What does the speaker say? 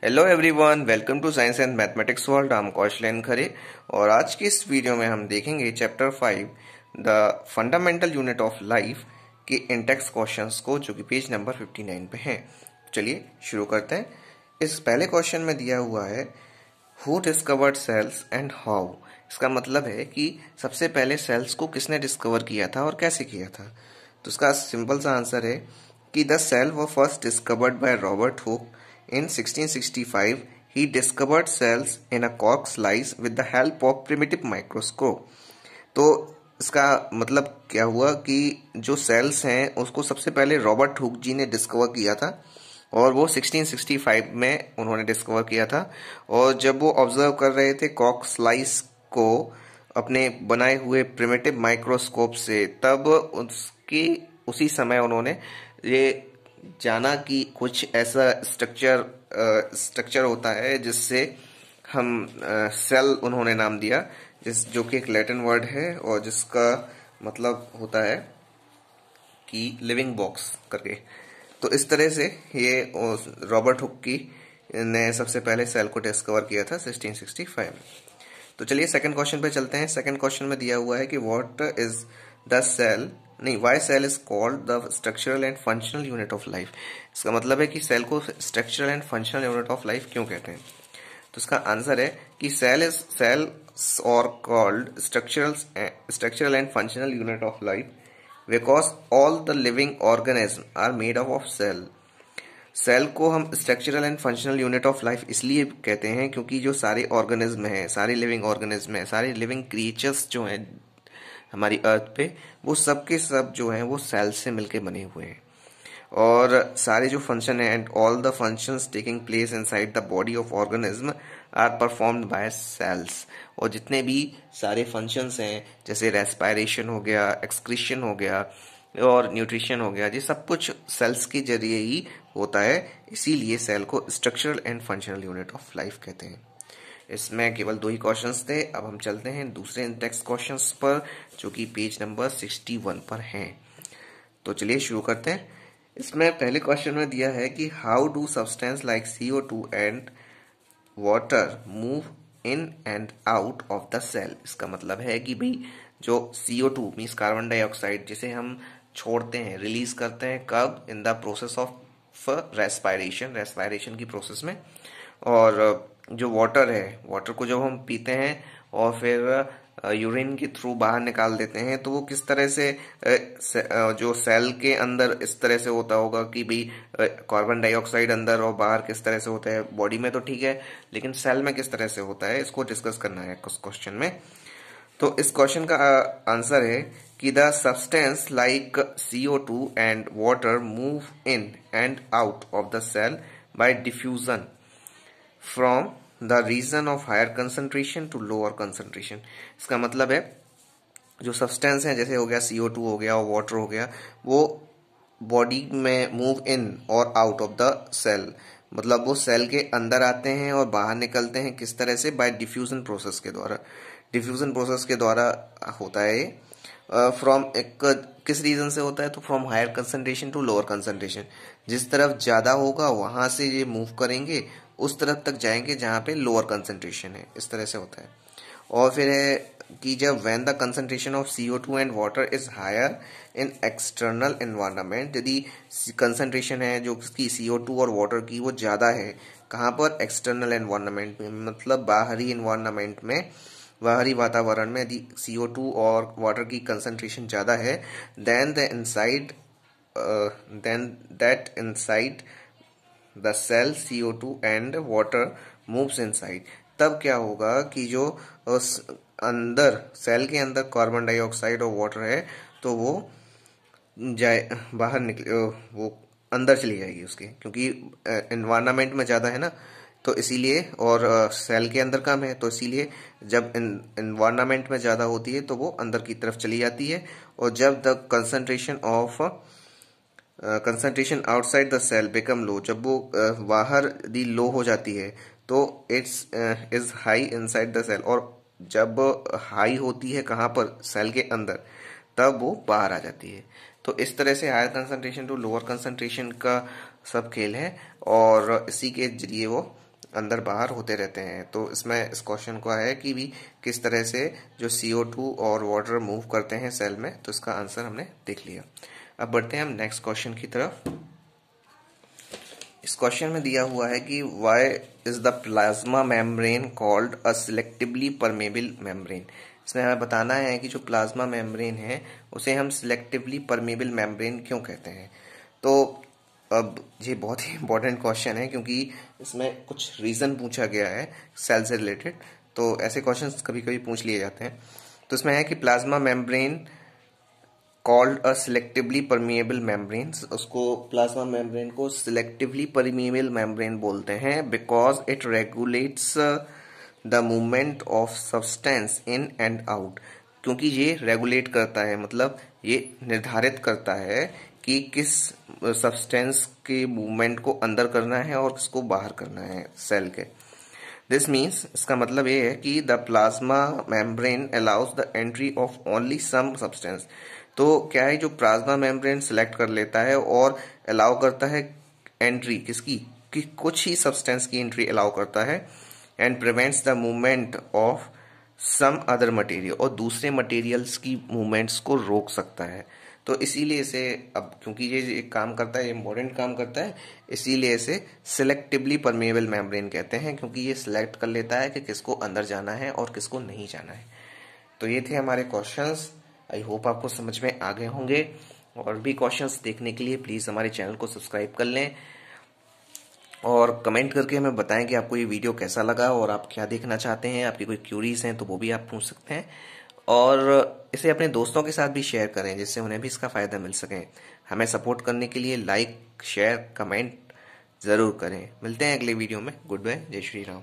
Hello everyone, welcome to science and mathematics world. हम कौशलेन खरे और आज की इस वीडियो में हम देखेंगे chapter 5 the fundamental unit of life के इंटेक्स क्वेश्चंस को, जो कि पेज नंबर 59 पे हैं। चलिए शुरू करते हैं। इस पहले क्वेश्चन में दिया हुआ है who discovered cells and how. इसका मतलब है कि सबसे पहले सेल्स को किसने डिस्कवर किया था और कैसे किया था। तो इसका सिंपल सा आंसर है कि the cell were first discovered by Robert Hooke in 1665. He discovered cells in a cork slice with the help of primitive microscope. तो इसका मतलब क्या हुआ कि जो सेल्स हैं उसको सबसे पहले रॉबर्ट हुक जी ने डिस्कवर किया था और वो 1665 में उन्होंने डिस्कवर किया था। और जब वो ऑब्जर्व कर रहे थे कॉर्क स्लाइस को अपने बनाए हुए प्रिमिटिव माइक्रोस्कोप से, तब उसी समय उन्होंने ये जाना कि कुछ ऐसा स्ट्रक्चर होता है जिससे हम सेल उन्होंने नाम दिया, जो कि एक लैटिन वर्ड है और जिसका मतलब होता है कि लिविंग बॉक्स करके। तो इस तरह से ये रॉबर्ट हुक की ने सबसे पहले सेल को डिस्कवर किया था 1665 में। तो चलिए सेकंड क्वेश्चन पे चलते हैं। सेकंड क्वेश्चन में दिया हुआ है कि what is the cell why cell is called the structural and functional unit of life. इसका मतलब है कि सेल को structural and functional unit of life क्यों कहते हैं। तो इसका आंसर है कि सेल्स और called structural and functional unit of life because all the living organism are made up of cell. Cell को हम structural and functional unit of life इसलिए कहते हैं क्योंकि जो सारे ऑर्गेनिज्म हैं, सारे लिविंग ऑर्गेनिज्म हैं, सारे लिविंग क्रिएचर्स जो हैं हमारी अर्थ पे, वो सब के सब जो हैं वो सेल से मिलके बने हुए हैं। और सारे जो फंक्शन है and all the functions taking place inside the body of organism are performed by cells. और जितने भी सारे फंक्शंस हैं, जैसे रेस्पायरेशन हो गया, एक्सक्रीशन हो गया और न्यूट्रिशन हो गया, ये सब कुछ सेल्स के जरिए ही होता है। इसीलिए सेल को structural and functional unit of life कहते हैं। इसमें केवल 2 ही क्वेश्चंस थे। अब हम चलते हैं दूसरे इंडेक्स क्वेश्चंस पर, जो कि पेज नंबर 61 पर हैं। तो चलिए शुरू करते हैं। इसमें पहले क्वेश्चन में दिया है कि how do substance like CO2 and water move in and out of the cell. इसका मतलब है कि भाई जो CO2 मीन्स कार्बन डाइऑक्साइड, जिसे हम छोड़ते हैं, रिलीज करते हैं, कब? In the process of respiration की प्रोसेस में। और जो वाटर है, वाटर को जब हम पीते हैं और फिर यूरिन के थ्रू बाहर निकाल देते हैं, तो वो किस तरह से जो सेल के अंदर इस तरह से होता होगा कि भाई कार्बन डाइऑक्साइड अंदर और बाहर किस तरह से होता है। बॉडी में तो ठीक है, लेकिन सेल में किस तरह से होता है, इसको डिस्कस करना है कुछ क्वेश्चन में। तो इस क्वेश्चन का आंसर है कि the substance like CO2 and water move in and out of the cell by diffusion from the region of higher concentration to lower concentration. इसका मतलब है जो सब्सटेंस है, जैसे हो गया CO2 हो गया और वाटर हो गया, वो बॉडी में मूव इन और आउट ऑफ द सेल, मतलब वो सेल के अंदर आते हैं और बाहर निकलते हैं। किस तरह से? बाय डिफ्यूजन प्रोसेस के द्वारा। डिफ्यूजन प्रोसेस के द्वारा होता है ये। फ्रॉम किस रीजन से होता है? तो from higher concentration to lower concentration. जिस तरफ ज्यादा होगा वहां से ये मूव करेंगे, उस तरफ तक जाएंगे जहां पे लोअर कंसंट्रेशन है। इस तरह से होता है। और फिर है कि जब when the concentration of CO2 and water is higher in external environment, यदि कंसंट्रेशन है जो उसकी CO2 और वाटर की वो ज्यादा है, कहाँ पर? एक्सटर्नल एनवायरनमेंट में, मतलब बाहरी एनवायरनमेंट में, बाहरी वातावरण में यदि CO2 और वाटर की कंसंट्रेशन ज्यादा है, then that inside the cell CO2 and water moves inside. तब क्या होगा कि जो अंदर सेल के अंदर कार्बन डाइऑक्साइड और वाटर है, तो वो बाहर निकले, वो अंदर चली जाएगी उसके, क्योंकि एनवायरनमेंट में ज्यादा है ना, तो इसीलिए। और सेल के अंदर कम है, तो इसीलिए जब एनवायरनमेंट में ज्यादा होती है तो वो अंदर की तरफ चली जाती है। और जब the concentration outside the cell become low, जब वो बाहर यदि लो हो जाती है, तो it's is high inside the cell. और जब हाई होती है कहाँ पर? सेल के अंदर, तब वो बाहर आ जाती है। तो इस तरह से higher concentration to lower concentration का सब खेल है और इसी के जरिए वो अंदर बाहर होते रहते हैं। तो इसमें इस क्वेश्चन को है कि भी किस तरह से जो CO2 और वाटर मूव करते हैं सेल में, तो इसका आंसर हमने देख लिया। अब बढ़ते हैं हम नेक्स्ट क्वेश्चन की तरफ। इस क्वेश्चन में दिया हुआ है कि why is the plasma membrane called a selectively permeable membrane. इसमें हमें बताना है कि जो प्लाज्मा मेम्ब्रेन है उसे हम सिलेक्टिवली परमेबल मेम्ब्रेन क्यों कहते हैं। तो अब ये बहुत ही इंपॉर्टेंट क्वेश्चन है क्योंकि इसमें कुछ रीजन पूछा गया है सेल से रिलेटेड, तो ऐसे क्वेश्चंस कभी कभी पूछ लिए जाते हैं। तो इसमें है कि plasma membrane called a selectively permeable membrane, उसको प्लाज्मा मेम्ब्रेन को सिलेक्टिवली परमिएबल मेम्ब्रेन बोलते हैं because it regulates the movement of substance in and out. क्योंकि ये रेगुलेट करता है, मतलब ये निर्धारित करता है कि किस सब्सटेंस के मूवमेंट को अंदर करना है और किसको बाहर करना है सेल के। दिस मीन्स, इसका मतलब ये है कि the plasma membrane allows the entry of only some substance. तो क्या है, जो प्लाज्मा मेम्ब्रेन सिलेक्ट कर लेता है और अलाउ करता है एंट्री किसकी, कि कुछ ही सब्सटेंस की एंट्री अलाउ करता है, and prevents the movement of some other material, और दूसरे मटेरियल्स की मूवमेंट्स को रोक सकता है। तो इसीलिए इसे, अब क्योंकि ये एक काम करता है, इंपॉर्टेंट काम करता है, इसीलिए इसे सिलेक्टिवली परमेबल मेम्ब्रेन कहते हैं, क्योंकि ये सिलेक्ट कर लेता है कि किसको अंदर जाना है और किसको नहीं जाना है। तो ये थे हमारे क्वेश्चंस। आई होप आपको समझ में आ गए होंगे। और भी क्वेश्चंस देखने के लिए प्लीज हमारे चैनल को सब्सक्राइब कर लें और कमेंट करके हमें बताएं कि आपको ये वीडियो कैसा लगा और आप क्या देखना चाहते हैं। आपकी कोई क्यूरीज हैं तो वो भी आप पूछ सकते हैं, और इसे अपने दोस्तों के साथ भी शेयर करें जिससे उन्हें भी इसका फायदा मिल सके। हमें सपोर्ट करने के लिए लाइक, शेयर, कमेंट जरूर करें। मिलते हैं अगले वीडियो में। गुड बाय, जय श्री राम।